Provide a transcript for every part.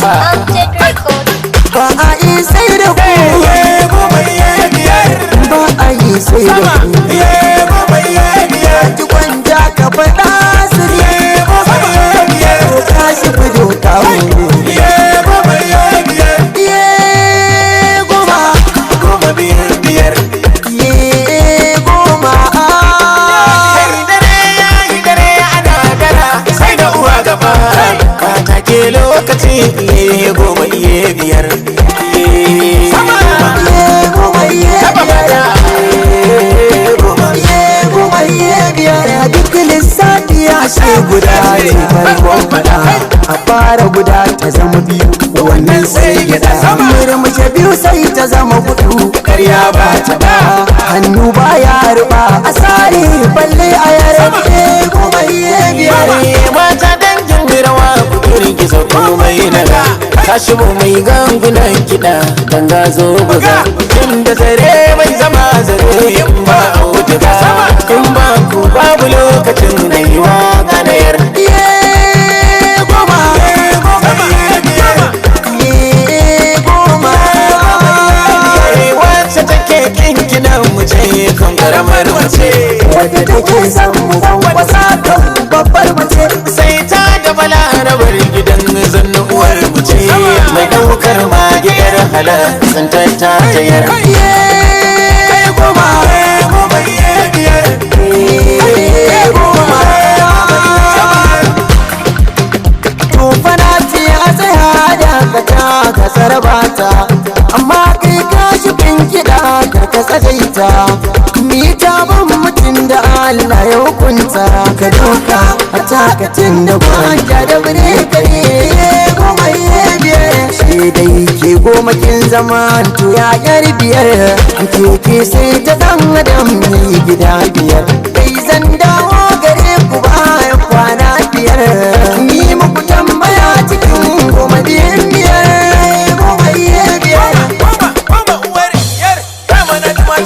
ba a yi sai da ku, ba a yi sai da ku, ki kwanja ka faɗa su ne, ko ka shi fido kawo lokaci iye goma iye biyar a duk lissafi ya ce guda ce farkon fada a fara guda ta zama biyu wannan sai gida murmushe biyu sai ta zama hudu karya ba ta ba hannu ba ya ruba a tsari balle a yarabe goma iye biyar mata dangin rawa kudurin kisa komai naga tashi mu mai gangunan kiɗa ganga zo buga inda zare mai zama zare in ba a wuce ba in ba ku babu lokacin na yi wa ganayar wacce take kinkinan mu ce kan karamar mace wadda take san mu kwasa kan babbar mace sai ta da balarabar gidan zanna uwar mu ce mai daukar magiyar halar tsantar ta tayar ka sarabata amma kai ka shifin kiɗa ka tsagaita ni ta ban mutum da Allah ya hukunta ka doka a takatin da gwanja da bire kare goma iye biyar shi dai ke goma kin zama to ya yar biyar keke sai ta dan adam ne gida biyar kai zan dawo gare ku bayan kwana biyar ni muku tambaya cikin goma biyar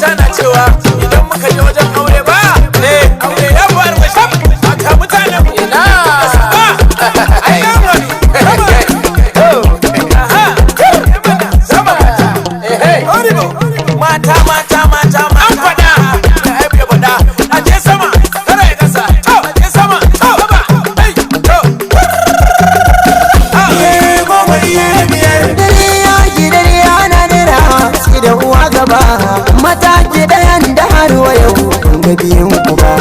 tana cewa idan muka je wajen aure ba aure ya buwar mashab haka mutanen mu ina ba ai gamani mata mata mata an fada da aibe fada a je sama tare ya kasa a je sama baba ai to goma iye biyar dare ya gidare ana dira shi da uwa gaba mata ke dayan da har wa yau ga biyan ku ba